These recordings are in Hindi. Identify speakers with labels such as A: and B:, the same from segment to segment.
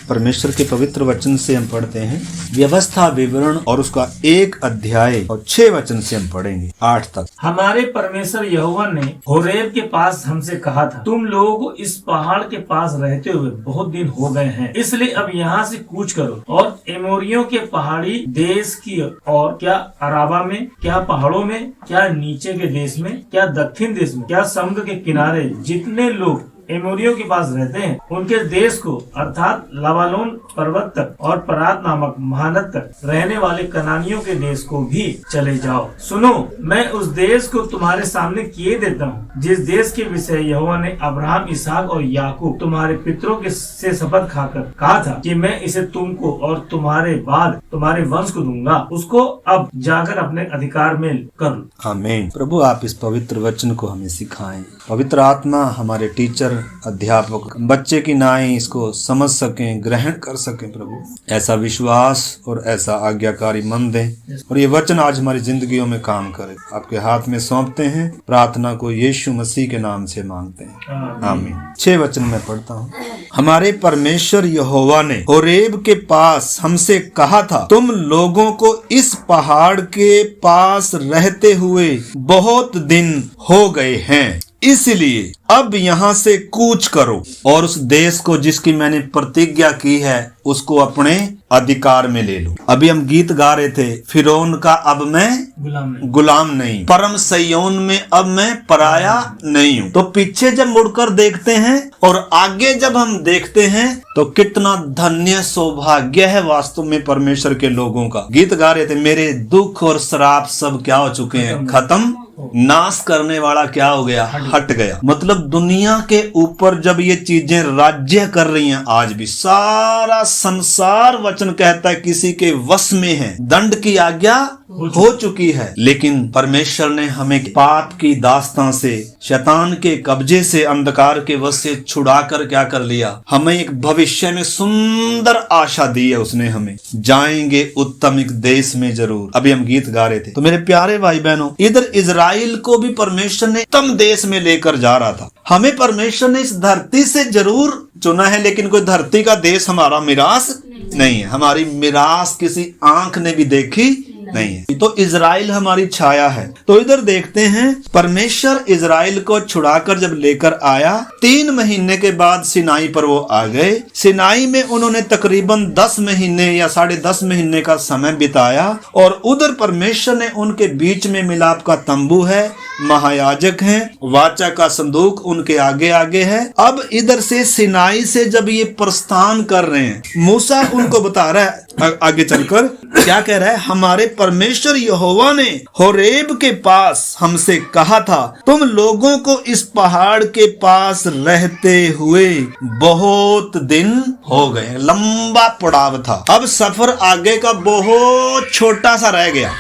A: परमेश्वर के पवित्र वचन से हम पढ़ते हैं व्यवस्था विवरण और उसका 1 अध्याय और 6 वचन से हम पढ़ेंगे 8 तक।
B: हमारे परमेश्वर यहोवा ने होरेब के पास हमसे कहा था, तुम लोगों को इस पहाड़ के पास रहते हुए बहुत दिन हो गए हैं, इसलिए अब यहाँ से कूच करो और एमोरियों के पहाड़ी देश की और क्या अराबा में, क्या पहाड़ों में, क्या नीचे के देश में, क्या दक्षिण देश में, क्या समुद्र के किनारे जितने लोग एमोरियों के पास रहते हैं उनके देश को अर्थात लबानोन पर्वत तक और परात नामक महानद तक रहने वाले कनानियों के देश को भी चले जाओ। सुनो, मैं उस देश को तुम्हारे सामने किए देता हूँ जिस देश के विषय यहोवा ने अब्राहम, इसहाक और याकूब तुम्हारे पितरों के से शपथ खाकर कहा था कि मैं इसे तुमको और तुम्हारे बाद तुम्हारे वंश को दूंगा, उसको अब जाकर अपने अधिकार में कर लो।
A: आमीन। प्रभु आप इस पवित्र वचन को हमें सिखाएं। पवित्र आत्मा हमारे टीचर, अध्यापक, बच्चे की नाई इसको समझ सकें, ग्रहण कर सकें। प्रभु ऐसा विश्वास और ऐसा आज्ञाकारी मन दें और ये वचन आज हमारी जिंदगियों में काम करे। आपके हाथ में सौंपते हैं, प्रार्थना को यीशु मसीह के नाम से मांगते हैं, आमीन। 6 वचन में पढ़ता हूँ। हमारे परमेश्वर यहोवा ने होरेब के पास हमसे कहा था, तुम लोगों को इस पहाड़ के पास रहते हुए बहुत दिन हो गए हैं, इसलिए अब यहाँ से कूच करो और उस देश को जिसकी मैंने प्रतिज्ञा की है उसको अपने अधिकार में ले लो। अभी हम गीत गा रहे थे, फिरौन का अब मैं गुलाम नहीं, परम सैयोन में अब मैं पराया नहीं हूँ। तो पीछे जब मुड़कर देखते हैं और आगे जब हम देखते हैं तो कितना धन्य सौभाग्य है वास्तव में परमेश्वर के लोगों का। गीत गा रहे थे, मेरे दुख और श्राप सब क्या हो चुके हैं, खत्म, नाश करने वाला क्या हो गया, हट गया। मतलब दुनिया के ऊपर जब ये चीजें राज्य कर रही हैं, आज भी सारा संसार वचन कहता है किसी के वश में है, दंड की आज्ञा हो चुकी है, लेकिन परमेश्वर ने हमें पाप की दास्तां से, शैतान के कब्जे से, अंधकार के वश से छुड़ाकर क्या कर लिया, हमें एक भविष्य में सुंदर आशा दी है। उसने हमें जाएंगे उत्तम एक देश में जरूर। अभी हम गीत गा रहे थे। तो मेरे प्यारे भाई बहनों, इधर इजराइल को भी परमेश्वर ने उत्तम देश में लेकर जा रहा था। हमें परमेश्वर ने इस धरती से जरूर चुना है, लेकिन कोई धरती का देश हमारा मिरास नहीं है। हमारी मिरास किसी आंख ने भी देखी नहीं है। तो इजराइल हमारी छाया है। तो इधर देखते हैं, परमेश्वर इजराइल को छुड़ाकर जब लेकर आया, 3 महीने के बाद सिनाई पर वो आ गए। सिनाई में उन्होंने तकरीबन 10 महीने या 10.5 महीने का समय बिताया और उधर परमेश्वर ने उनके बीच में मिलाप का तंबू है, महायाजक हैं, वाचा का संदूक उनके आगे आगे है। अब इधर से सिनाई से जब ये प्रस्थान कर रहे हैं, मूसा उनको बता रहा है आगे चलकर क्या कह रहा है, हमारे परमेश्वर यहोवा ने होरेब के पास हमसे कहा था, तुम लोगों को इस पहाड़ के पास रहते हुए बहुत दिन हो गए। लंबा पड़ाव था, अब सफर आगे का बहुत छोटा सा रह गया।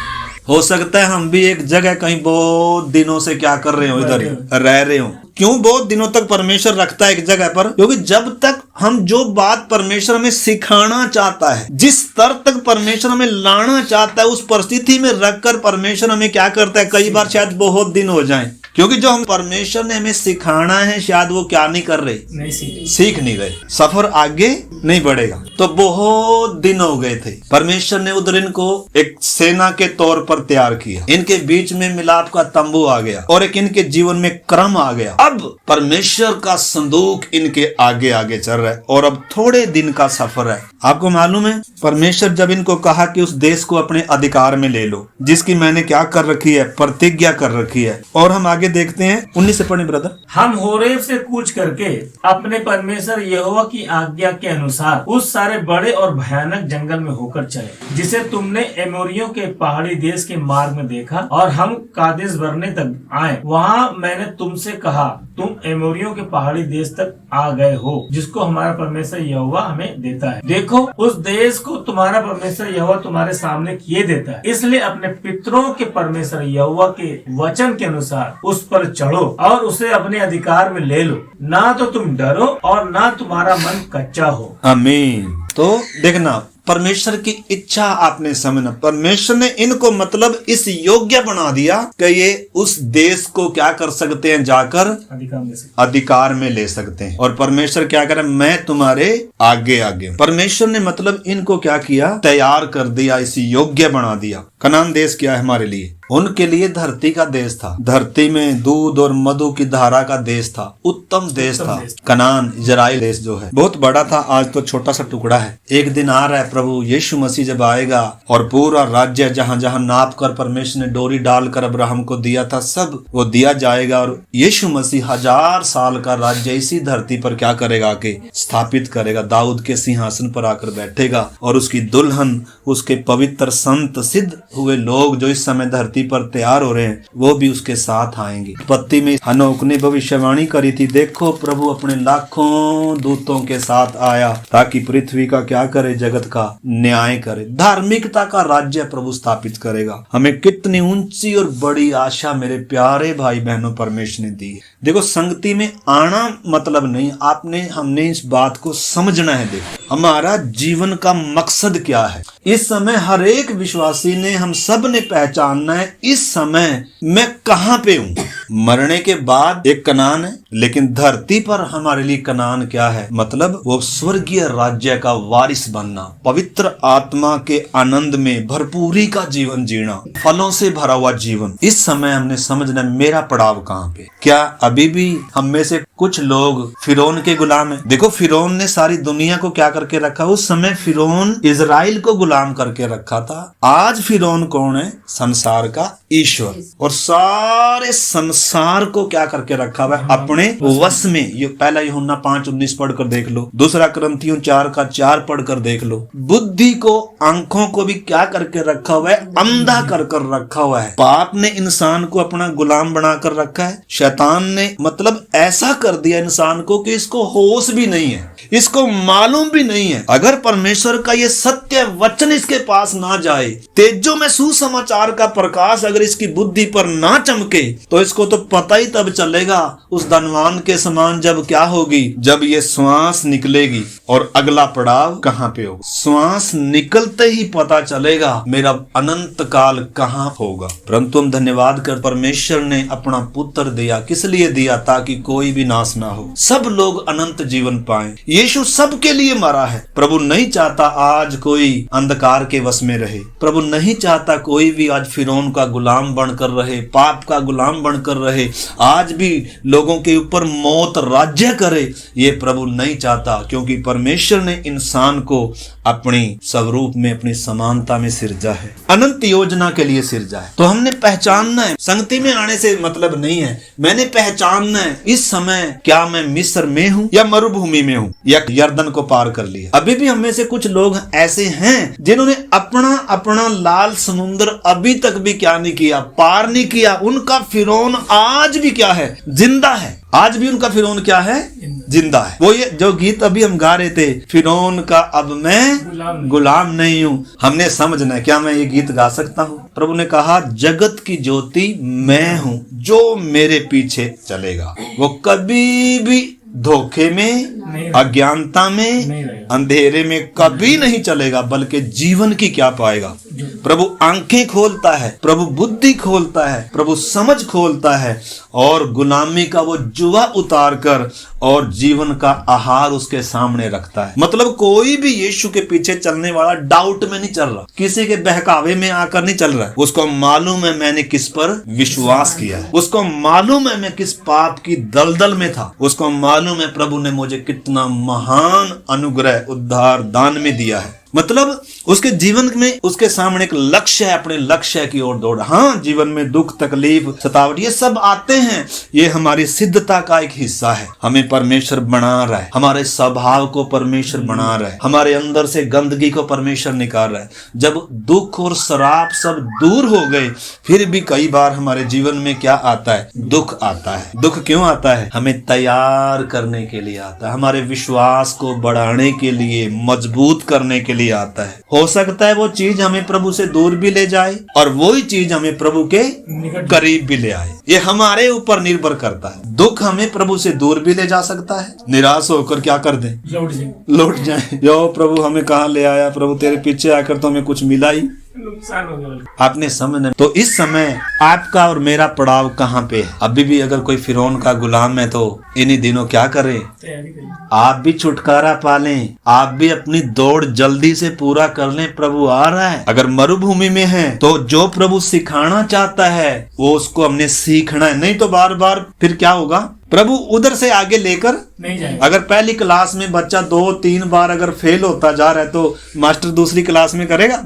A: हो सकता है हम भी एक जगह कहीं बहुत दिनों से क्या कर रहे हो, इधर रह रहे हो। क्यों बहुत दिनों तक परमेश्वर रखता है एक जगह पर? क्योंकि जब तक हम जो बात परमेश्वर हमें सिखाना चाहता है, जिस स्तर तक परमेश्वर हमें लाना चाहता है, उस परिस्थिति में रखकर परमेश्वर हमें क्या करता है, कई बार शायद बहुत दिन हो जाएं, क्योंकि जो हम परमेश्वर ने हमें सिखाना है शायद वो क्या नहीं कर रहे, सीख नहीं गए, सफर आगे नहीं बढ़ेगा। तो बहुत दिन हो गए थे। परमेश्वर ने उधर इनको एक सेना के तौर पर तैयार किया, इनके बीच में मिलाप का तंबू आ गया और एक इनके जीवन में क्रम आ गया। अब परमेश्वर का संदूक इनके आगे आगे चल रहा है और अब थोड़े दिन का सफर है। आपको मालूम है, परमेश्वर जब इनको कहा कि उस देश को अपने अधिकार में ले लो जिसकी मैंने क्या कर रखी है, प्रतिज्ञा कर रखी है। और हम आगे देखते हैं 19 से पढ़ें ब्रदर।
B: हम होरेब से कूच करके अपने परमेश्वर यहोवा की आज्ञा के अनुसार उस सारे बड़े और भयानक जंगल में होकर चले जिसे तुमने एमोरियों के पहाड़ी देश के मार्ग में देखा, और हम कादेश बरने तक आए। वहाँ मैंने तुमसे कहा, तुम एमोरियों के पहाड़ी देश तक आ गए हो जिसको हमारा परमेश्वर यहोवा हमें देता है। देखो, उस देश को तुम्हारा परमेश्वर यहोवा तुम्हारे सामने किए देता है, इसलिए अपने पितरों के परमेश्वर यहोवा के वचन के अनुसार उस पर चढ़ो और उसे अपने अधिकार में ले लो, ना तो तुम डरो और ना तुम्हारा मन कच्चा हो।
A: आमीन। तो देखना, परमेश्वर की इच्छा आपने समझना। परमेश्वर ने इनको मतलब इस योग्य बना दिया कि ये उस देश को क्या कर सकते हैं, जाकर अधिकार में ले सकते हैं। और परमेश्वर क्या करे, मैं तुम्हारे आगे आगे हूं। परमेश्वर ने मतलब इनको क्या किया, तैयार कर दिया, इस योग्य बना दिया। कनान देश क्या है हमारे लिए, उनके लिए धरती का देश था। धरती में दूध और मधु की धारा का देश था, उत्तम देश था। कनान इजराइल देश जो है बहुत बड़ा था, आज तो छोटा सा टुकड़ा है। एक दिन आ रहा है प्रभु यीशु मसीह जब आएगा और पूरा राज्य जहां जहां नाप कर परमेश्वर ने डोरी डालकर अब्राहम को दिया था, सब वो दिया जाएगा। और यीशु मसीह 1000 साल का राज्य इसी धरती पर क्या करेगा, के स्थापित करेगा। दाऊद के सिंहासन पर आकर बैठेगा और उसकी दुल्हन, उसके पवित्र संत सिद्ध हुए लोग जो इस समय धरती पर तैयार हो रहे हैं, वो भी उसके साथ आएंगे। उत्पत्ति में हनोक ने भविष्यवाणी करी थी, देखो प्रभु अपने लाखों दूतों के साथ आया ताकि पृथ्वी का क्या करे, जगत का न्याय करे, धार्मिकता का राज्य प्रभु स्थापित करेगा। हमें कितनी ऊंची और बड़ी आशा मेरे प्यारे भाई बहनों परमेश्वर ने दी। देखो संगति में आना मतलब नहीं, हमने इस बात को समझना है। देखो हमारा जीवन का मकसद क्या है। इस समय हर एक विश्वासी ने, हम सब ने पहचानना है इस समय मैं कहां पे हूं। मरने के बाद एक कनान है, लेकिन धरती पर हमारे लिए कनान क्या है, मतलब वो स्वर्गीय राज्य का वारिस बनना, पवित्र आत्मा के आनंद में भरपूरी का जीवन जीना, फलों से भरा हुआ जीवन। इस समय हमने समझना मेरा पड़ाव कहाँ पे। क्या अभी भी हम में से कुछ लोग फिरौन के गुलाम है। देखो फिरौन ने सारी दुनिया को क्या करके रखा, उस समय फिरौन इजराइल को गुलाम करके रखा था। आज फिरौन कौन है, संसार का ईश्वर, और सारे संसार को क्या करके रखा हुआ है, अपने वश में। ये पहला यूहन्ना 5:19 पढ़कर देख लो, दूसरा कुरिन्थियों 4:4 पढ़कर देख लो। बुद्धि को, आंखों को भी क्या करके रखा हुआ है, अंधा कर रखा हुआ है। पाप ने इंसान को अपना गुलाम बनाकर रखा है। शैतान ने मतलब ऐसा कर दिया इंसान को कि इसको होश भी नहीं है, इसको मालूम भी नहीं है। अगर परमेश्वर का ये सत्य वचन इसके पास ना जाए, तेजो में सुसमाचार का प्रकाश अगर इसकी बुद्धि पर ना चमके, तो इसको तो पता ही तब चलेगा उस धनवान के समान जब क्या होगी, जब ये श्वास निकलेगी और अगला पड़ाव कहाँ पे होगा। श्वास निकलते ही पता चलेगा मेरा अनंत काल कहाँ होगा। परंतु हम धन्यवाद कर, परमेश्वर ने अपना पुत्र दिया। किस लिए दिया, ताकि कोई भी नाश ना हो, सब लोग अनंत जीवन पाएं। यीशु सबके लिए मरा है। प्रभु नहीं चाहता आज कोई अंधकार के वश में रहे। प्रभु नहीं चाहता कोई भी आज फिरौन का गुलाम बनकर रहे, पाप का गुलाम बनकर रहे, आज भी लोगों के ऊपर मौत राज्य करे। ये प्रभु नहीं चाहता, क्योंकि परमेश्वर ने इंसान को अपनी स्वरूप में, अपनी समानता में सिरजा है, अनंत योजना के लिए सिरजा है। तो हमने पहचानना है, संगति में आने से मतलब नहीं है, मैंने पहचानना है इस समय क्या मैं मिस्र में हूँ या मरुभूमि में हूँ या यर्दन को पार कर लिया। अभी भी हमें से कुछ लोग ऐसे हैं जिन्होंने अपना लाल समुद्र अभी तक भी क्या नहीं किया, पार नहीं किया। उनका फिरौन आज भी क्या है, जिंदा है। आज भी उनका फिरौन क्या है, जिंदा है। वो ये जो गीत अभी हम गा रहे थे, फिरौन का अब मैं गुलाम नहीं हूँ, हमने समझना है क्या मैं ये गीत गा सकता हूँ। प्रभु ने कहा जगत की ज्योति मैं हूँ, जो मेरे पीछे चलेगा वो कभी भी धोखे में, अज्ञानता में, अंधेरे में कभी नहीं चलेगा, बल्कि जीवन की क्या पाएगा। प्रभु आंखें खोलता है, प्रभु बुद्धि खोलता है, प्रभु समझ खोलता है और गुलामी का वो जुआ उतार कर और जीवन का आहार उसके सामने रखता है। मतलब कोई भी यीशु के पीछे चलने वाला डाउट में नहीं चल रहा, किसी के बहकावे में आकर नहीं चल रहा है। उसको मालूम है मैंने किस पर विश्वास किया है, उसको मालूम है मैं किस पाप की दलदल में था, उसको मालूम है प्रभु ने मुझे कितना महान अनुग्रह उद्धार दान में दिया है। मतलब उसके जीवन में उसके सामने एक लक्ष्य है, अपने लक्ष्य की ओर दौड़। हाँ, जीवन में दुख, तकलीफ, सतावट ये सब आते हैं, ये हमारी सिद्धता का एक हिस्सा है। हमें परमेश्वर बना रहा है, हमारे स्वभाव को परमेश्वर बना रहा है, हमारे अंदर से गंदगी को परमेश्वर निकाल रहा है। जब दुख और शराब सब दूर हो गए, फिर भी कई बार हमारे जीवन में क्या आता है, दुख आता है। दुख क्यों आता है, हमें तैयार करने के लिए आता है, हमारे विश्वास को बढ़ाने के लिए, मजबूत करने के लिए आता है। हो सकता है वो चीज हमें प्रभु से दूर भी ले जाए और वही चीज हमें प्रभु के करीब भी ले आए। ये हमारे ऊपर निर्भर करता है। दुख हमें प्रभु से दूर भी ले जा सकता है, निराश होकर क्या कर दे, लौट जाए। यो प्रभु हमें कहाँ ले आया, प्रभु तेरे पीछे आकर तो हमें कुछ मिला ही,
B: नुकसान हो गया।
A: आपने समझना। तो इस समय आपका और मेरा पड़ाव कहाँ पे है? अभी भी अगर कोई फिरौन का गुलाम है तो इन्हीं दिनों क्या करें, आप भी छुटकारा पालें, आप भी अपनी दौड़ जल्दी से पूरा कर लें, प्रभु आ रहा है। अगर मरुभूमि में है तो जो प्रभु सिखाना चाहता है वो उसको हमने सीखना है, नहीं तो बार बार फिर क्या होगा, प्रभु उधर से आगे लेकर
B: नहीं जाए।
A: अगर पहली क्लास में बच्चा 2-3 बार अगर फेल होता जा रहा है तो मास्टर दूसरी क्लास में करेगा?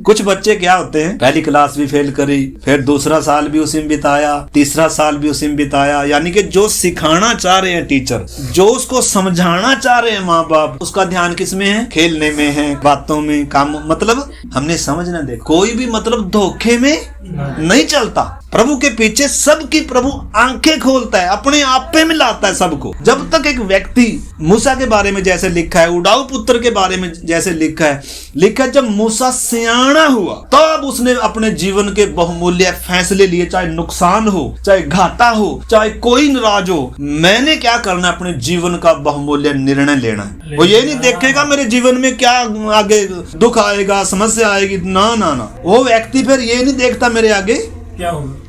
A: कुछ बच्चे क्या होते हैं, पहली क्लास भी फेल करी, फिर दूसरा साल भी उसी में बिताया, तीसरा साल भी उसी में बिताया। यानी कि जो सिखाना चाह रहे हैं टीचर, जो उसको समझाना चाह रहे हैं माँ बाप, उसका ध्यान किस में है, खेलने में है, बातों में, काम। मतलब हमने समझना दे, कोई भी मतलब धोखे में नहीं चलता। प्रभु के पीछे सबकी प्रभु आंखें खोलता है, अपने आप पे मिलाता है सबको। जब तक एक व्यक्ति मूसा के बारे में जैसे लिखा है, उड़ाऊ पुत्र के बारे में जैसे लिखा है जब मूसा सियाना हुआ तब उसने अपने जीवन के बहुमूल्य फैसले लिए, चाहे नुकसान हो, चाहे घाटा हो, चाहे कोई नाराज हो, मैंने क्या करना, अपने जीवन का बहुमूल्य निर्णय लेना है। वो ये नहीं देखेगा मेरे जीवन में क्या आगे दुख आएगा, समस्या आएगी, ना ना ना। वो व्यक्ति फिर ये नहीं देखता मेरे आगे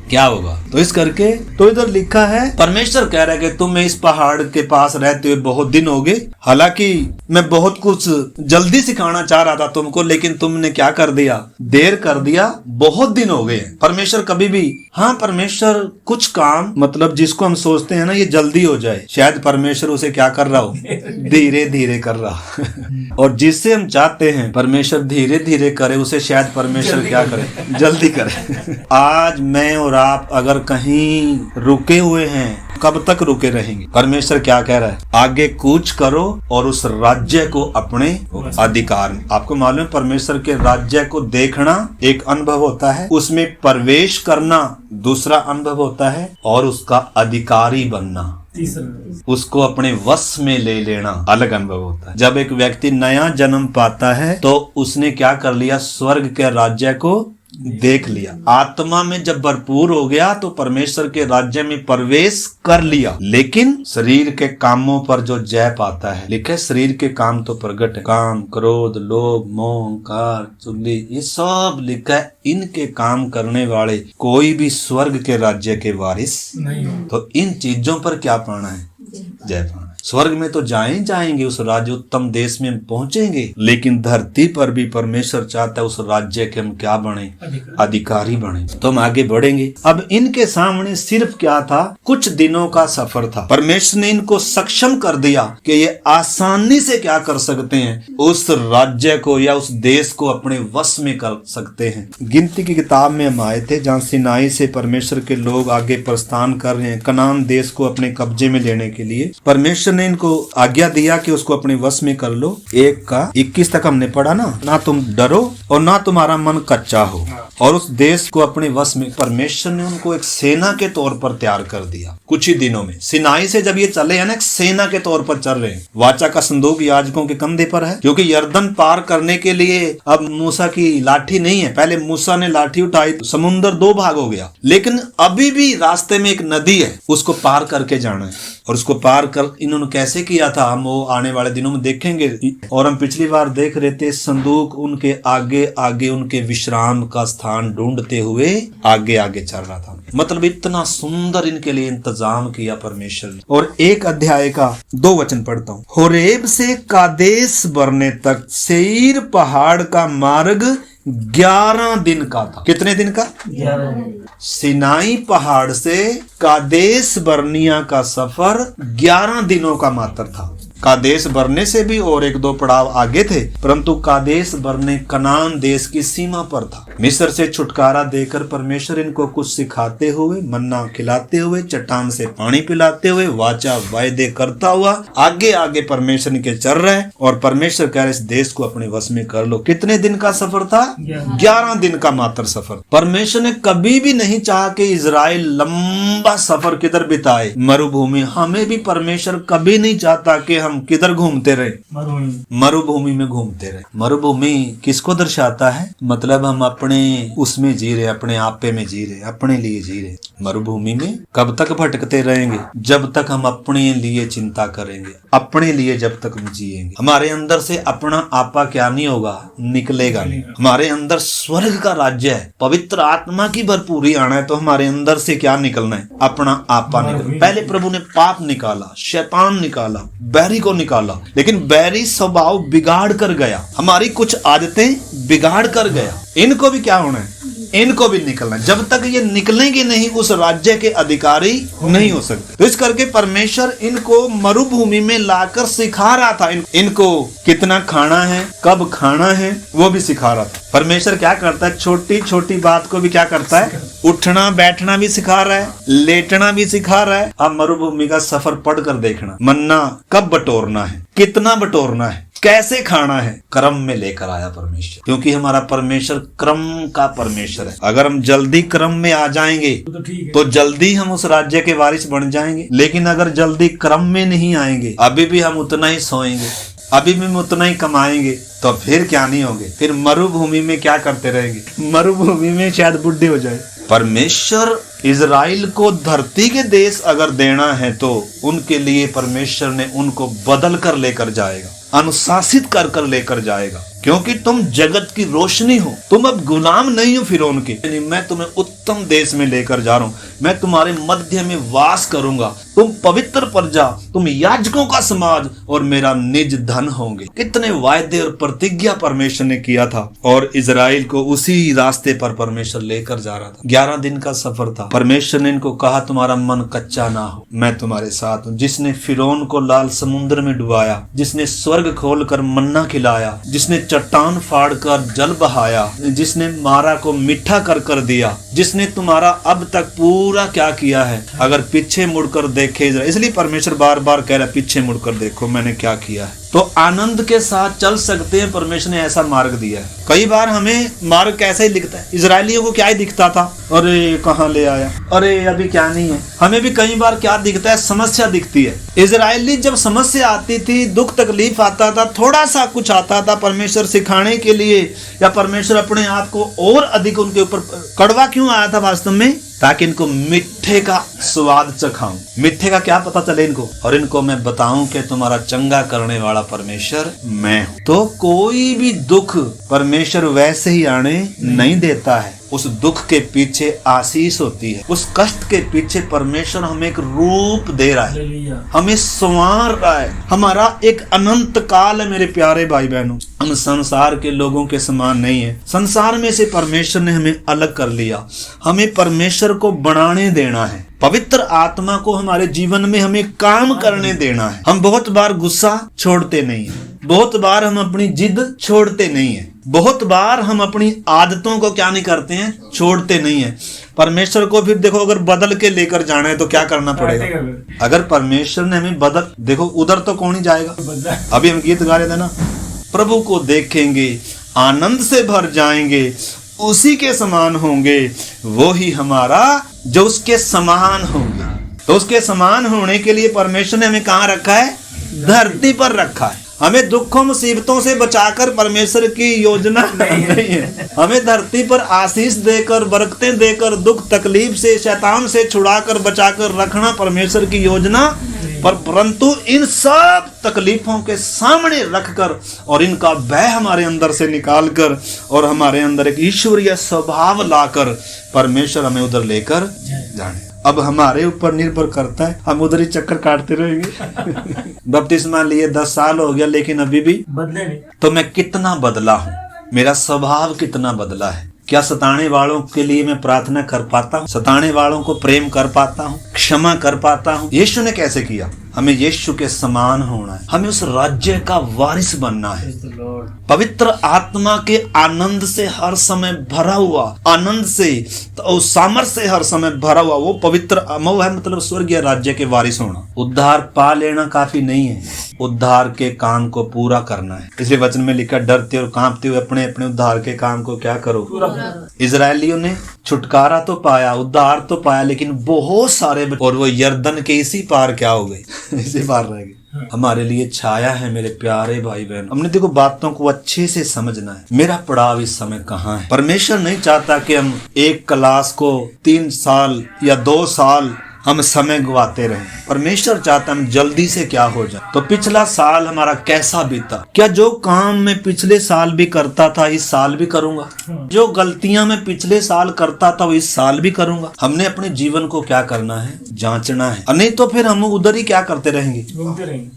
A: क्या होगा। तो इस करके तो इधर लिखा है, परमेश्वर कह रहा है कि तुम्हें इस पहाड़ के पास रहते हुए बहुत दिन हो गए। हालांकि मैं बहुत कुछ जल्दी सिखाना चाह रहा था तुमको, लेकिन तुमने क्या कर दिया, देर कर दिया, बहुत दिन हो गए। परमेश्वर कभी भी, हाँ परमेश्वर कुछ काम मतलब जिसको हम सोचते हैं ना ये जल्दी हो जाए, शायद परमेश्वर उसे क्या कर रहा हो, धीरे धीरे कर रहा। और जिससे हम चाहते हैं परमेश्वर धीरे धीरे करे, उसे शायद परमेश्वर क्या करे, जल्दी करे। आज मैं और आप अगर कहीं रुके हुए हैं, कब तक रुके रहेंगे? परमेश्वर क्या कह रहा है, आगे कूच करो और उस राज्य को अपने अधिकार में। आपको मालूम है परमेश्वर के राज्य को देखना एक अनुभव होता है, उसमें प्रवेश करना दूसरा अनुभव होता है, और उसका अधिकारी बनना, उसको अपने वश में ले लेना अलग अनुभव होता है। जब एक व्यक्ति नया जन्म पाता है तो उसने क्या कर लिया, स्वर्ग के राज्य को देख लिया। आत्मा में जब भरपूर हो गया तो परमेश्वर के राज्य में प्रवेश कर लिया। लेकिन शरीर के कामों पर जो जय पाता है, लिखे शरीर के काम तो प्रगट है, काम, क्रोध, लोभ, मोह, अहंकार, चुगली, ये सब लिखा है। इनके काम करने वाले कोई भी स्वर्ग के राज्य के वारिस नहीं। तो इन चीजों पर क्या पाना है, जय पाना। स्वर्ग में तो जाएंगे, उस राज्य उत्तम देश में पहुंचेंगे, लेकिन धरती पर भी परमेश्वर चाहता है उस राज्य के हम क्या बने, अधिकारी बने, तो हम आगे बढ़ेंगे। अब इनके सामने सिर्फ क्या था, कुछ दिनों का सफर था। परमेश्वर ने इनको सक्षम कर दिया कि ये आसानी से क्या कर सकते हैं, उस राज्य को या उस देश को अपने वश में कर सकते हैं। गिनती की किताब में हम आए थे जहाँ सिनाई से परमेश्वर के लोग आगे प्रस्थान कर रहे हैं कनान देश को अपने कब्जे में लेने के लिए। परमेश्वर ने इनको आज्ञा दिया कि उसको अपने वश में कर लो। 1:21 तक हमने पढ़ा ना तुम डरो और ना तुम्हारा मन कच्चा हो, और उस देश को अपने वश में परमेश्वर ने उनको एक सेना के तौर पर तैयार कर दिया। कुछ ही दिनों में सिनाई से जब ये चले हैं ना, एक सेना के तौर पर चल रहे हैं। वाचा का संदूक याजकों के कंधे पर है, क्योंकि यर्दन पार करने के लिए अब मूसा की लाठी नहीं है। पहले मूसा ने लाठी उठाई, समुन्द्र 2 भाग हो गया, लेकिन अभी भी रास्ते में एक नदी है, उसको पार करके जाना है। और उसको पार कर इन्होंने कैसे किया था हम वो आने वाले दिनों में देखेंगे। और हम पिछली बार देख रहे थे, संदूक उनके आगे आगे उनके विश्राम का स्थान ढूंढते हुए आगे आगे चल रहा था। मतलब इतना सुंदर इनके लिए इंतजाम किया परमेश्वर ने। और 1 अध्याय का 2 वचन पढ़ता हूँ। होरेब से कादेश बरने तक सेईर पहाड़ का मार्ग 11 दिन का था। कितने दिन का? 11। सिनाई पहाड़ से कादेश बर्निया का सफर 11 दिनों का मात्र था। कादेश बरने से भी और 1-2 पड़ाव आगे थे, परंतु कादेश बरने कनान देश की सीमा पर था। मिस्र से छुटकारा देकर परमेश्वर इनको कुछ सिखाते हुए, मन्ना खिलाते हुए, चट्टान से पानी पिलाते हुए, वाचा वायदे करता हुआ आगे आगे परमेश्वर इनके चल रहे हैं। और परमेश्वर कह रहे इस देश को अपने वश में कर लो। कितने दिन का सफर था? 11 दिन का मात्र सफर। परमेश्वर ने कभी भी नहीं चाहा कि इजराइल लंबा सफर किधर बिताए, मरुभूमि। हमें भी परमेश्वर कभी नहीं चाहता कि हम किधर घूमते रहे? मरुभूमि में घूमते रहे। मरुभूमि किसको दर्शाता है? मतलब हम अपने उसमें जी रहे, अपने आपे में जी रहे, अपने लिए जी रहे। मरुभूमि में कब तक भटकते रहेंगे? जब तक हम अपने लिए चिंता करेंगे, अपने लिए जब तक हम जिएंगे। हमारे अंदर से अपना आपा क्या नहीं होगा? निकलेगा नहीं। हमारे अंदर स्वर्ग का राज्य है, पवित्र आत्मा की भरपूरी आना है, तो हमारे अंदर से क्या निकलना है? अपना आपा निकलना। पहले प्रभु ने पाप निकाला, शैतान निकाला, बैरी को निकाला, लेकिन बैरी स्वभाव बिगाड़ कर गया, हमारी कुछ आदतें बिगाड़ कर गया। इनको भी क्या होना है? इनको भी निकलना। जब तक ये निकलेंगे नहीं, उस राज्य के अधिकारी नहीं हो सकते। तो इस करके परमेश्वर इनको मरुभूमि में लाकर सिखा रहा था। इनको कितना खाना है, कब खाना है, वो भी सिखा रहा था। परमेश्वर क्या करता है? छोटी छोटी बात को भी क्या करता है? उठना बैठना भी सिखा रहा है, लेटना भी सिखा रहा है। अब मरुभूमि का सफर पढ़ कर देखना, मन्ना कब बटोरना है, कितना बटोरना है, कैसे खाना है, क्रम में लेकर आया परमेश्वर। क्योंकि हमारा परमेश्वर क्रम का परमेश्वर है। अगर हम जल्दी क्रम में आ जाएंगे तो जल्दी हम उस राज्य के वारिस बन जाएंगे। लेकिन अगर जल्दी क्रम में नहीं आएंगे, अभी भी हम उतना ही सोएंगे, अभी भी हम उतना ही कमाएंगे, तो फिर क्या नहीं होंगे? फिर मरुभूमि में क्या करते रहेंगे? मरुभूमि में शायद बुढ़े हो जाए। परमेश्वर इजराइल को धरती के देश अगर देना है तो उनके लिए परमेश्वर ने उनको बदल कर लेकर जाएगा, अनुशासित कर कर लेकर जाएगा। क्योंकि तुम जगत की रोशनी हो, तुम अब गुलाम नहीं हो फिरौन के। मैं तुम्हें उत्तम देश में लेकर जा रहा हूँ, मैं तुम्हारे मध्य में वास करूंगा, तुम पवित्र प्रजा, तुम याजकों का समाज और मेरा निज धन होंगे। कितने वायदे और प्रतिज्ञा परमेश्वर ने किया था और इजराइल को उसी रास्ते पर परमेश्वर लेकर जा रहा था। 11 दिन का सफर था। परमेश्वर ने इनको कहा तुम्हारा मन कच्चा ना हो, मैं तुम्हारे साथ हूँ। जिसने फिरौन को लाल समुद्र में डुबाया, जिसने स्वर्ग खोलकर मन्ना खिलाया, जिसने चट्टान फाड़ कर जल बहाया, जिसने मारा को मीठा कर दिया, जिसने तुम्हारा अब तक पूरा क्या किया है। अगर पीछे मुड़कर देखे, इसलिए परमेश्वर बार बार कह रहा है पीछे मुड़कर देखो मैंने क्या किया है, तो आनंद के साथ चल सकते हैं। परमेश्वर ने ऐसा मार्ग दिया है। कई बार हमें मार्ग कैसे ही दिखता है, इजराइलियों को क्या ही दिखता था, अरे कहाँ ले आया, अरे अभी क्या नहीं है। हमें भी कई बार क्या दिखता है? समस्या दिखती है। इजराइली जब समस्या आती थी, दुख तकलीफ आता था, थोड़ा सा कुछ आता था, परमेश्वर सिखाने के लिए या परमेश्वर अपने आप को और अधिक उनके ऊपर कड़वा क्यों आया था वास्तव में? ताकि इनको मिठे का स्वाद चखाऊं, मिठे का क्या पता चले इनको, और इनको मैं बताऊं कि तुम्हारा चंगा करने वाला परमेश्वर मैं हूं। तो कोई भी दुख परमेश्वर वैसे ही आने नहीं देता है। उस दुख के पीछे आशीष होती है, उस कष्ट के पीछे परमेश्वर हमें एक रूप दे रहा है, हमें संवार रहा है। हमारा एक अनंत काल है मेरे प्यारे भाई बहनों। हम संसार के लोगों के समान नहीं है। संसार में से परमेश्वर ने हमें अलग कर लिया। हमें परमेश्वर को बनाने देना है, पवित्र आत्मा को हमारे जीवन में हमें काम करने देना है। हम बहुत बार गुस्सा छोड़ते नहीं है, बहुत बार हम अपनी जिद छोड़ते नहीं है, बहुत बार हम अपनी आदतों को क्या नहीं करते हैं? छोड़ते नहीं है। परमेश्वर को फिर देखो अगर बदल के लेकर जाना है तो क्या करना पड़ेगा? अगर परमेश्वर ने हमें बदल, देखो उधर तो कौन ही जाएगा। अभी हम गीत गा रहे थे ना, प्रभु को देखेंगे आनंद से भर जाएंगे, उसी के समान होंगे, वो ही हमारा जो उसके समान होंगे। तो उसके समान होने के लिए परमेश्वर ने हमें कहाँ रखा है? धरती पर रखा है। हमें दुखों मुसीबतों से बचाकर परमेश्वर की योजना नहीं है। हमें धरती पर आशीष देकर, बरकतें देकर, दुख तकलीफ से, शैतान से छुड़ाकर बचाकर रखना परमेश्वर की योजना। परंतु इन सब तकलीफों के सामने रखकर और इनका भय हमारे अंदर से निकालकर और हमारे अंदर एक ईश्वरीय स्वभाव लाकर परमेश्वर हमें उधर लेकर जाने। अब हमारे ऊपर निर्भर करता है, हम उधर ही चक्कर काटते रहेंगे। बपतिस्मा लिए 10 साल हो गया लेकिन अभी भी बदले नहीं। तो मैं कितना बदला हूँ, मेरा स्वभाव कितना बदला है। क्या सताने वालों के लिए मैं प्रार्थना कर पाता हूँ? सताने वालों को प्रेम कर पाता हूँ, क्षमा कर पाता हूँ? यीशु ने कैसे किया? हमें यीशु के समान होना है, हमें उस राज्य का वारिस बनना है। पवित्र आत्मा के आनंद से हर समय भरा हुआ, आनंद से तो सामर्थ से हर समय भरा हुआ वो पवित्र अमव है, मतलब स्वर्गीय राज्य के वारिस होना। उद्धार पा लेना काफी नहीं है, उद्धार के काम को पूरा करना है। इसलिए वचन में लिखा, डरते और कांपते हुए अपने अपने उद्धार के काम को क्या करो? इजरायलियों ने छुटकारा तो पाया, उद्धार तो पाया, लेकिन बहुत सारे और वो यर्दन के इसी पार क्या हो गए? इसी पार रह गए। हमारे लिए छाया है। मेरे प्यारे भाई बहन, हमने देखो बातों को अच्छे से समझना है। मेरा पड़ाव इस समय कहाँ है? परमेश्वर नहीं चाहता कि हम एक क्लास को 3 साल या 2 साल हम समय गवाते रहे। परमेश्वर चाहता हम जल्दी से क्या हो जाए। तो पिछला साल हमारा कैसा बीता? क्या जो काम मैं पिछले साल भी करता था इस साल भी करूंगा? जो गलतियां मैं पिछले साल करता था वो इस साल भी करूंगा? हमने अपने जीवन को क्या करना है? जांचना है। नहीं तो फिर हम उधर ही क्या करते रहेंगे?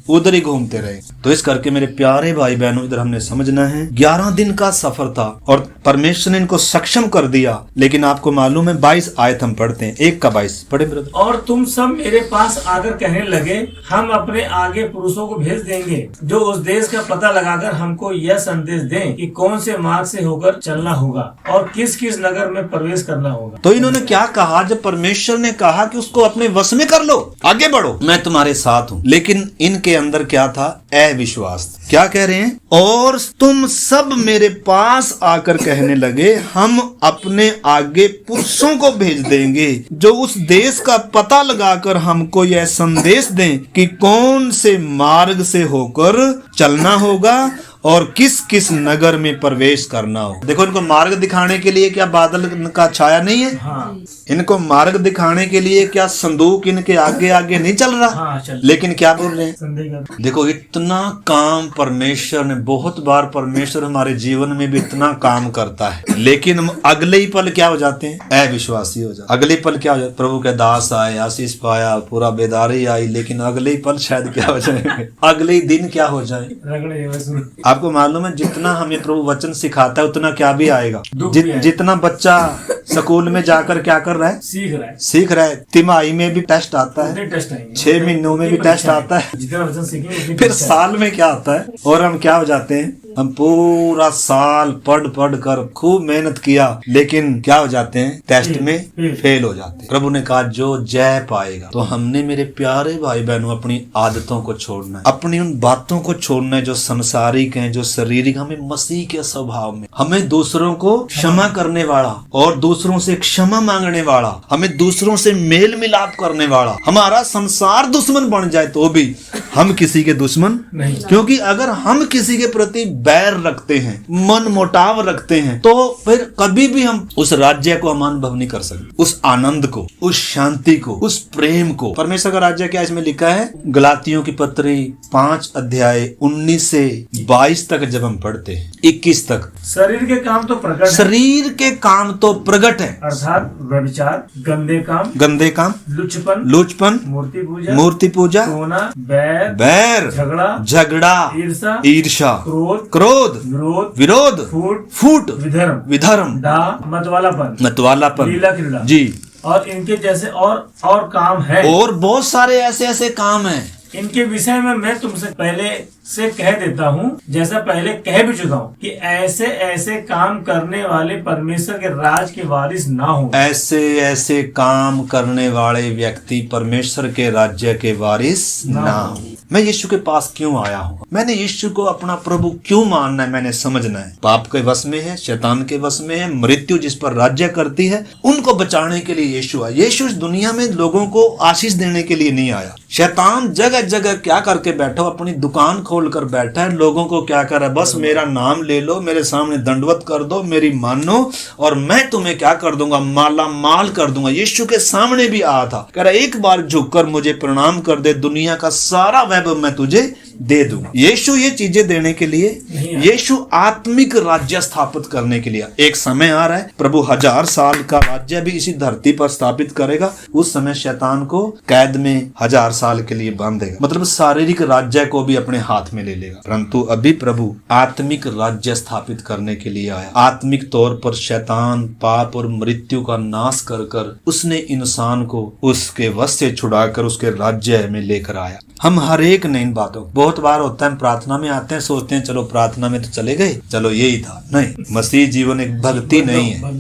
A: उधर ही घूमते रहेंगे। तो इस करके मेरे प्यारे भाई बहनों, इधर हमने समझना है 11 दिन का सफर था और परमेश्वर ने इनको सक्षम कर दिया। लेकिन आपको मालूम है 22 आयत हम पढ़ते हैं, 1 का 22 पढ़े ब्रदर।
B: और तुम सब मेरे पास आकर कहने लगे, हम अपने आगे पुरुषों को भेज देंगे जो उस देश का पता लगाकर हमको यह संदेश दें कि कौन से मार्ग से होकर चलना होगा और किस किस नगर में प्रवेश करना होगा।
A: तो इन्होंने क्या कहा? जब परमेश्वर ने कहा कि उसको अपने वश में कर लो, आगे बढ़ो, मैं तुम्हारे साथ हूँ। लेकिन इनके अंदर क्या था? अविश्वास। क्या कह रहे हैं? और तुम सब मेरे पास आकर कहने लगे, हम अपने आगे पुरुषों को भेज देंगे जो उस देश का पता लगाकर हमको यह संदेश दें कि कौन से मार्ग से होकर चलना होगा और किस किस नगर में प्रवेश करना हो। देखो, इनको मार्ग दिखाने के लिए क्या बादल का छाया नहीं है?
B: हाँ।
A: इनको मार्ग दिखाने के लिए क्या संदूक इनके आगे आगे नहीं चल रहा?
B: हाँ, चल।
A: लेकिन क्या बोल रहे हैं? देखो, इतना काम परमेश्वर ने, बहुत बार परमेश्वर हमारे जीवन में भी इतना काम करता है, लेकिन हम अगले ही पल क्या हो जाते हैं? अविश्वासी हो जाते। अगले पल क्या हो जाते? प्रभु के दास आए, आशीष पाया, पूरा बेदारी आई, लेकिन अगले ही पल शायद क्या हो जाए? अगले ही दिन क्या हो जाए? आपको मालूम है जितना हमें प्रभु वचन सिखाता है उतना क्या भी आएगा। जितना बच्चा स्कूल में जाकर क्या कर रहा है? सीख रहा है। तिमाही में भी टेस्ट आता है, 6 महीनों में भी टेस्ट आता है,
B: जितना वचन सीखेंगे
A: फिर साल में क्या आता है? और हम क्या हो जाते हैं? हम पूरा साल पढ़ कर खूब मेहनत किया, लेकिन क्या हो जाते हैं? टेस्ट में फेल हो जाते हैं। प्रभु ने कहा जो जय पाएगा। तो हमने मेरे प्यारे भाई बहनों अपनी आदतों को छोड़ना है, अपनी उन बातों को छोड़ना है जो संसारिक हैं, जो शारीरिक। हमें मसीह के स्वभाव में, हमें दूसरों को क्षमा करने वाला और दूसरों से क्षमा मांगने वाला, हमें दूसरों से मेल मिलाप करने वाला। हमारा संसार दुश्मन बन जाए तो भी हम किसी के दुश्मन नहीं, क्योंकि अगर हम किसी के प्रति बैर रखते हैं, मन मोटाव रखते हैं, तो फिर कभी भी हम उस राज्य को हम अनुभव नहीं कर सकते, उस आनंद को, उस शांति को, उस प्रेम को। परमेश्वर का राज्य क्या इसमें लिखा है? गलातियों की पत्री 5 अध्याय 19 से 22 तक जब हम पढ़ते हैं, 21 तक,
B: शरीर के काम तो प्रकट है,
A: शरीर के काम तो प्रकट है,
B: अर्थात व्यभिचार, गंदे काम, लुचपन, मूर्ति पूजा, सोना, बैर, झगड़ा, ईर्षा, क्रोध, विरोध, फूट, विधर्म, मतवालापन, लीला क्रीड़ा जी, और इनके जैसे और काम है।
A: और बहुत सारे ऐसे काम हैं।
B: इनके विषय में मैं तुमसे पहले से कह देता हूँ, जैसा पहले कह भी चुका हूँ, कि ऐसे काम करने वाले परमेश्वर के राज के वारिस ना हो।
A: ऐसे काम करने वाले व्यक्ति परमेश्वर के राज्य के वारिस ना हो। मैं यीशु के पास क्यों आया हूँ? मैंने यीशु को अपना प्रभु क्यों मानना है? मैंने समझना है पाप के वश में है, शैतान के वश में है, मृत्यु जिस पर राज्य करती है, उनको बचाने के लिए यीशु आया। यीशु इस दुनिया में लोगों को आशीष देने के लिए नहीं आया। शैतान जगह जगह क्या करके बैठा, अपनी दुकान खोल कर बैठा है, लोगों को क्या कर रहा है? बस मेरा नाम ले लो, मेरे सामने दंडवत कर दो, मेरी मानो और मैं तुम्हें क्या कर दूंगा? माला माल कर दूंगा। यीशु के सामने भी आया था, कह रहा एक बार झुककर मुझे प्रणाम कर दे, दुनिया का सारा वैभव मैं तुझे दे दूंगा। यीशु ये चीजें देने के लिए, यीशु आत्मिक राज्य स्थापित करने के लिए। एक समय आ रहा है, प्रभु 1000 साल का राज्य भी इसी धरती पर स्थापित करेगा। उस समय शैतान को कैद में 1000 साल के लिए बांध देगा, मतलब शारीरिक राज्य को भी अपने हाथ में ले लेगा। परंतु अभी प्रभु आत्मिक राज्य स्थापित करने के लिए आया। आत्मिक तौर पर शैतान, पाप और मृत्यु का नाश कर उसने इंसान को उसके वश से छुड़ाकर उसके राज्य में लेकर आया। हम हर एक नई बातों, बहुत बार होता है प्रार्थना में आते हैं, सोचते हैं चलो प्रार्थना में तो चले गए, चलो यही था। नहीं, मसीह जीवन एक भक्ति नहीं है।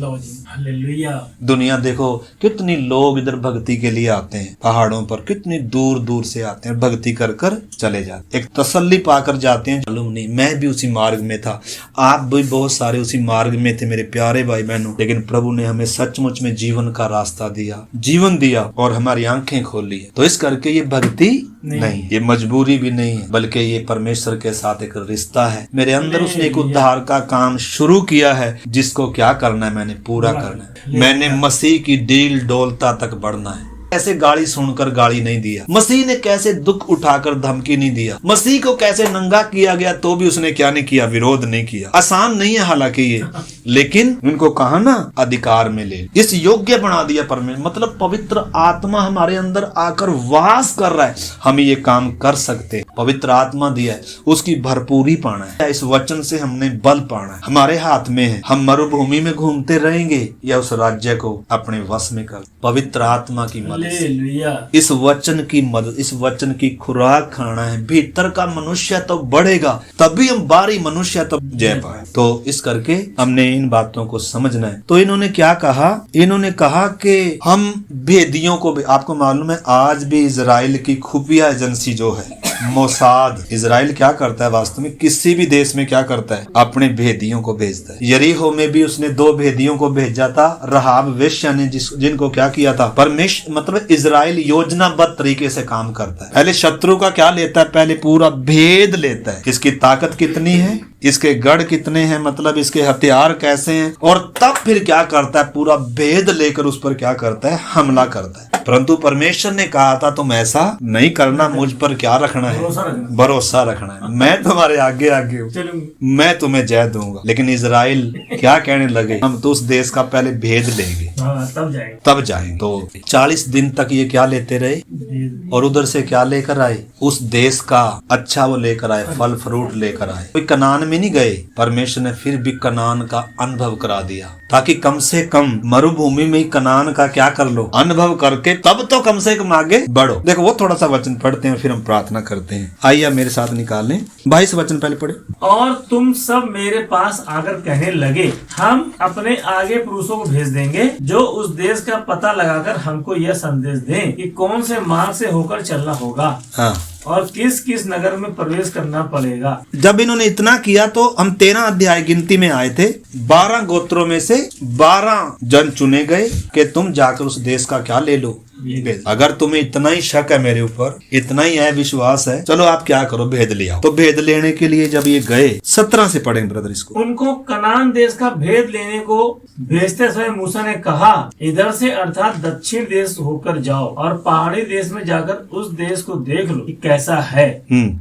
A: दुनिया देखो कितनी लोग इधर भक्ति के लिए आते हैं, पहाड़ों पर कितनी दूर दूर से आते हैं, भक्ति कर चले जाते, एक तसल्ली पाकर जाते हैं। मालूम नहीं, मैं भी उसी मार्ग में था, आप भी बहुत सारे उसी मार्ग में थे मेरे प्यारे भाई बहनों, लेकिन प्रभु ने हमें सचमुच में जीवन का रास्ता दिया, जीवन दिया और हमारी आंखें खोली है। तो इस करके ये भक्ति नहीं, ये मजबूरी भी नहीं है, बल्कि ये परमेश्वर के साथ एक रिश्ता है। मेरे अंदर उसने एक उद्धार का काम शुरू किया है, जिसको क्या करना है मैंने पूरा करना है। मैंने मसीह की डील डोलता तक बढ़ना है। कैसे गाली सुनकर गाली नहीं दिया, मसीह ने कैसे दुख उठाकर धमकी नहीं दिया, मसीह को कैसे नंगा किया गया तो भी उसने क्या नहीं किया, विरोध नहीं किया। आसान नहीं है हालांकि ये, लेकिन उनको कहा ना अधिकार में ले, इस योग्य बना दिया परमेश्वर। मतलब पवित्र आत्मा हमारे अंदर आकर वास कर रहा है, हम ये काम कर सकते। पवित्र आत्मा दिया है, उसकी भरपूरी पाना है। इस वचन से हमने बल पाना है, हमारे हाथ में है। हम मरुभूमि में घूमते रहेंगे या उस राज्य को अपने वश में कर, पवित्र आत्मा की मदद, इस वचन की मदद, इस वचन की खुराक खाना है। भीतर का मनुष्य तो बढ़ेगा, तभी हम बाहरी मनुष्य तो जय पाए। तो इस करके हमने इन बातों को समझना है। तो इन्होंने क्या कहा, इन्होंने कहा कि हम भेदियों को भी, आपको मालूम है आज भी इजराइल की खुफिया एजेंसी जो है मोसाद, इजराइल क्या करता है वास्तव में, किसी भी देश में क्या करता है, अपने भेदियों को भेजता है। यरीहो में भी उसने 2 भेदियों को भेजा था, रहाब वेश्या ने, जिनको क्या किया था परमेश्वर, मतलब इजराइल योजनाबद्ध तरीके से काम करता है। पहले शत्रु का क्या लेता है, पहले पूरा भेद लेता है, इसकी ताकत कितनी है, इसके गढ़ कितने हैं, मतलब इसके हथियार कैसे हैं, और तब फिर क्या करता है, पूरा भेद लेकर उस पर क्या करता है, हमला करता है। परंतु परमेश्वर ने कहा था तुम ऐसा नहीं करना, मुझ पर क्या रखना है, भरोसा रखना है, मैं तुम्हारे आगे आगे हूँ, मैं तुम्हें जय दूंगा। लेकिन इजराइल क्या कहने लगे, हम तो उस देश का पहले भेद लेंगे तब जाएंगे। तो 40 दिन तक ये क्या लेते रहे, और उधर से क्या लेकर आए, उस देश का अच्छा वो लेकर आए, फल फ्रूट लेकर आए। कोई कनान में नहीं गए, परमेश्वर ने फिर भी कनान का अनुभव करा दिया, ताकि कम से कम मरुभूमि में ही कनान का क्या कर लो, अनुभव करके तब तो कम से कम आगे बढ़ो। देखो वो थोड़ा सा वचन पढ़ते हैं, फिर हम प्रार्थना करते हैं। आइए मेरे साथ निकाल लें 22 वचन पहले पढ़े।
B: और तुम सब मेरे पास आकर कहने लगे, हम अपने आगे पुरुषों को भेज देंगे जो उस देश का पता लगाकर हमको यह संदेश दें कि कौन से मार्ग से होकर चलना होगा,
A: हाँ,
B: और किस किस नगर में प्रवेश करना पड़ेगा।
A: जब इन्होंने इतना किया तो हम 13 अध्याय गिनती में आए थे, 12 गोत्रों में से 12 जन चुने गए कि तुम जाकर उस देश का क्या ले लो। अगर तुम्हें इतना ही शक है मेरे ऊपर, इतना ही है विश्वास है, चलो आप क्या करो, भेद ले आओ। तो भेद लेने के लिए जब ये गए, 17 से पढ़ेंगे ब्रदर इसको।
B: उनको कनान देश का भेद लेने को भेजते समय मूसा ने कहा, इधर से अर्थात दक्षिण देश होकर जाओ और पहाड़ी देश में जाकर उस देश को देख लो कि कैसा है,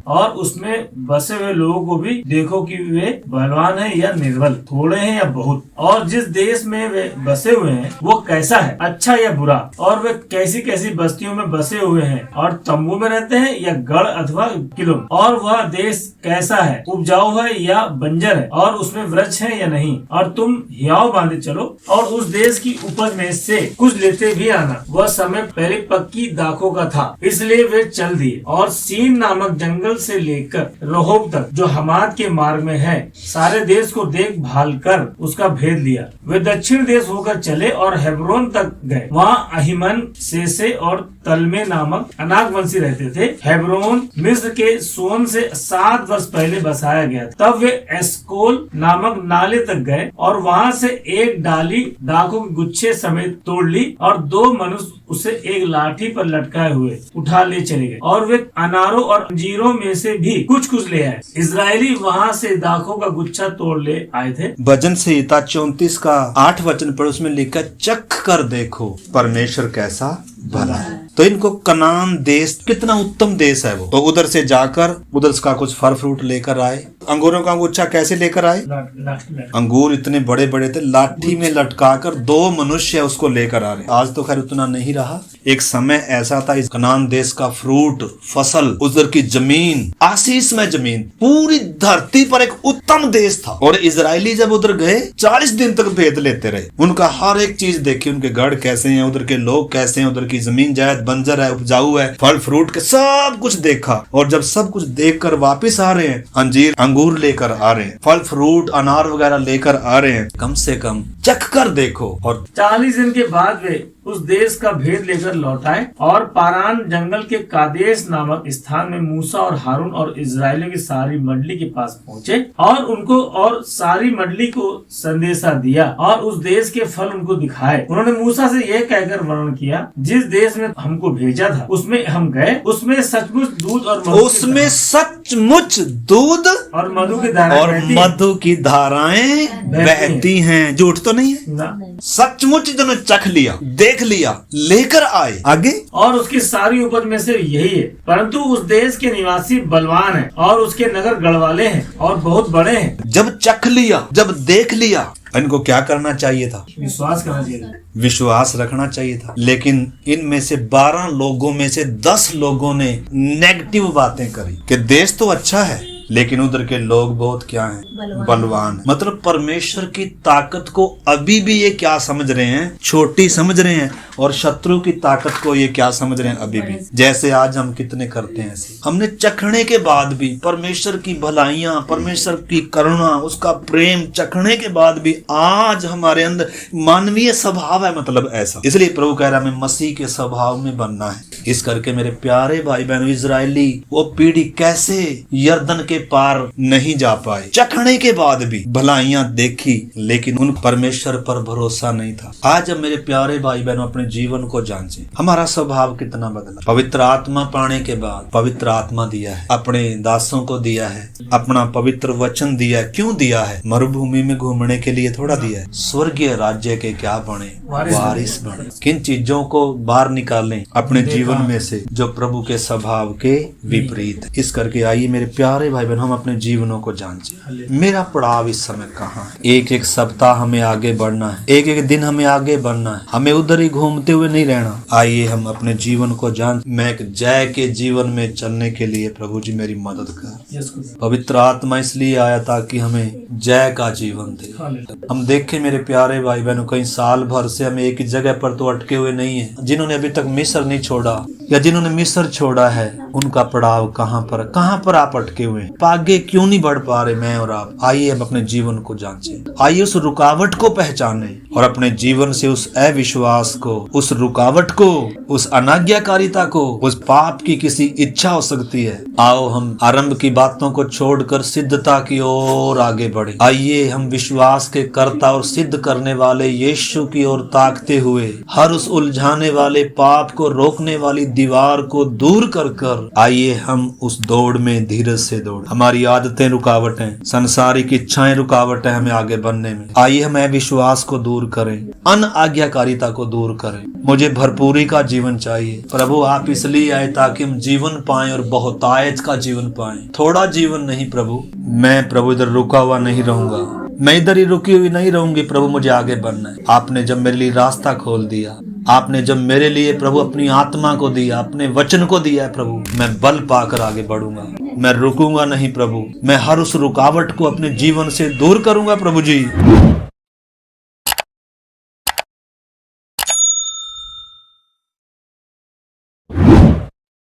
B: और उसमें बसे हुए लोगों को भी देखो कि वे बलवान है या निर्बल, थोड़े हैं या बहुत, और जिस देश में वे बसे हुए हैं वो कैसा है, अच्छा या बुरा, और वे कैसी कैसी बस्तियों में बसे हुए हैं, और तंबू में रहते हैं या गढ़ अथवा किलों, और वह देश कैसा है, उपजाऊ है या बंजर है, और उसमें वृक्ष है या नहीं, और तुम हियाव बांधे चलो और उस देश की उपज में से कुछ लेते भी आना। वह समय पहले पक्की दाखों का था, इसलिए वे चल दिए और सीन नामक जंगल से लेकर रहोब तक जो हमाद के मार्ग में है, सारे देश को देख भाल कर उसका भेद लिया। वे दक्षिण देश होकर चले और हेब्रोन तक गए। वहाँ अहिमन, सेसे और तलमे नामक अनाकवंशी रहते थे। हेब्रोन मिस्र के सोन से 7 वर्ष पहले बसाया गया। तब वे एस्कोल नामक नाले तक गए और वहाँ से एक डाली दाखों के गुच्छे समेत तोड़ ली, और 2 मनुष्य उसे एक लाठी पर लटकाए हुए उठा ले चले गए, और वे अनारों और अंजीरों में से भी कुछ कुछ ले आए। इजरायली वहाँ से दाखों का गुच्छा तोड़ ले आए थे।
A: भजन संहिता 34 का 8 वचन पर उसमें लिखा, चख कर देखो परमेश्वर कैसा भला है। तो इनको कनान देश, कितना उत्तम देश है वो। तो उधर से जाकर उधर का कुछ फल फ्रूट लेकर आए। अंगूरों का गुच्छा कैसे लेकर आए, अंगूर इतने बड़े बड़े थे, लाठी में लटकाकर 2 मनुष्य उसको लेकर आ रहे। आज तो खैर उतना नहीं रहा, एक समय ऐसा था। इस कनान देश का फ्रूट, फसल, उधर की जमीन, आशीषमय जमीन, पूरी धरती पर एक उत्तम देश था। और इजरायली जब उधर गए 40 दिन तक भेद लेते रहे, उनका हर एक चीज देखी, उनके गढ़ कैसे हैं, उधर के लोग कैसे हैं, उधर की जमीन जायद बंजर है, उपजाऊ है, फल फ्रूट के सब कुछ देखा। और जब सब कुछ देखकर वापिस आ रहे हैं, अंजीर अंगूर लेकर आ रहे हैं, फल फ्रूट अनार वगैरह लेकर आ रहे हैं, कम से कम चख कर देखो। और
B: 40 दिन के बाद वे उस देश का भेद लेकर लौट आए और पारान जंगल के कादेश नामक स्थान में मूसा और हारून और इजरायलियों की सारी मंडली के पास पहुँचे और उनको और सारी मंडली को संदेशा दिया और उस देश के फल उनको दिखाए। उन्होंने मूसा से यह कहकर वर्णन किया, जिस देश में हमको भेजा था उसमें हम गए, उसमें सचमुच दूध और मधु
A: उसमें सचमुच दूध
B: और मधु की धाराएं
A: और
B: बहती
A: मधु की धाराएं बहती हैं। झूठ तो नहीं है,
B: ना।
A: सचमुच जिन्होंने चख लिया, देख लिया, लेकर आए आगे।
B: और उसकी सारी उपज में से यही है, परंतु उस देश के निवासी बलवान हैं और उसके नगर गढ़वाले हैं और बहुत बड़े हैं।
A: जब चख लिया, जब देख लिया, इनको क्या करना चाहिए था?
B: विश्वास करना चाहिए था,
A: विश्वास रखना चाहिए था। लेकिन इनमें से 12 लोगों में से 10 लोगों ने नेगेटिव बातें करी कि देश तो अच्छा है लेकिन उधर के लोग बहुत क्या हैं? बलवान। मतलब परमेश्वर की ताकत को अभी भी ये क्या समझ रहे हैं? छोटी समझ रहे हैं। और शत्रु की ताकत को ये क्या समझ रहे हैं? अभी भी। जैसे आज हम कितने करते हैं ऐसे। हमने चखने के बाद भी परमेश्वर की भलाइयां, परमेश्वर की करुणा, उसका प्रेम चखने के बाद भी आज हमारे अंदर मानवीय स्वभाव है, मतलब ऐसा। इसलिए प्रभु कह रहा है हमें मसीह के स्वभाव में बनना है। इस करके मेरे प्यारे भाई बहनों, इजरायली वो पीढ़ी कैसे यर्दन के पार नहीं जा पाए? चखने के बाद भी भलाइयां देखी लेकिन उन परमेश्वर पर भरोसा नहीं था। आज अब मेरे प्यारे भाई बहनों अपने जीवन को जांचें, हमारा स्वभाव कितना बदला। पवित्र आत्मा पाने के बाद पवित्र आत्मा दिया है, अपने दासों को दिया है, अपना पवित्र वचन दिया है। क्यों दिया है? मरुभूमि में घूमने के लिए थोड़ा दिया है। स्वर्गीय राज्य के क्या बने? वारिस बने। किन चीजों को बाहर निकालें अपने जीवन में से जो प्रभु के स्वभाव के विपरीत। इस करके आइए मेरे प्यारे भाई बहन हम अपने जीवनों को जांचें। मेरा पड़ाव इस समय कहाँ है? एक एक सप्ताह हमें आगे बढ़ना है, एक एक दिन हमें आगे बढ़ना है, हमें उधर ही घूमते हुए नहीं रहना। आइए हम अपने जीवन को जान। मैं एक जय के जीवन में चलने के लिए प्रभु जी मेरी मदद कर। पवित्र आत्मा इसलिए आया ताकि हमें जय का जीवन दे। हम देखें मेरे प्यारे भाई बहनों, कई साल भर से हम एक ही जगह पर तो अटके हुए नहीं है। जिन्होंने अभी तक मिस्र नहीं छोड़ा या जिन्होंने मिस्र छोड़ा है उनका पड़ाव कहाँ पर आप अटके हुए हैं? आगे क्यों नहीं बढ़ पा रहे मैं और आप? आइए हम अपने जीवन को जांचें, आइए उस रुकावट को पहचानें और अपने जीवन से उस अविश्वास को, उस रुकावट को, उस अनाज्ञाकारिता को, उस पाप की किसी इच्छा हो सकती है। आओ हम आरंभ की बातों को छोड़कर सिद्धता की ओर आगे बढ़े। आइए हम विश्वास के कर्ता और सिद्ध करने वाले यीशु की ओर ताकते हुए हर उस उलझाने वाले पाप को रोकने वाली दीवार को दूर कर आइए हम उस दौड़ में धीरज से दौड़। हमारी आदतें रुकावट हैं, संसारिक इच्छाएं रुकावट है हमें आगे बढ़ने में। आइए हम विश्वास को दूर करें, अनाज्ञाकारिता को दूर करें। मुझे भरपूरी का जीवन चाहिए प्रभु। आप इसलिए आए ताकि हम जीवन पाएं और बहुतायत का जीवन पाएं, थोड़ा जीवन नहीं प्रभु। मैं प्रभु इधर रुका हुआ नहीं रहूंगा, मैं इधर ही रुकी हुई नहीं रहूंगी प्रभु। मुझे आगे बढ़ना है। आपने जब मेरे लिए रास्ता खोल दिया, आपने जब मेरे लिए प्रभु अपनी आत्मा को दिया, अपने वचन को दिया है प्रभु, मैं बल पाकर आगे बढ़ूंगा। मैं रुकूंगा नहीं प्रभु। मैं हर उस रुकावट को अपने जीवन से दूर करूंगा प्रभु जी।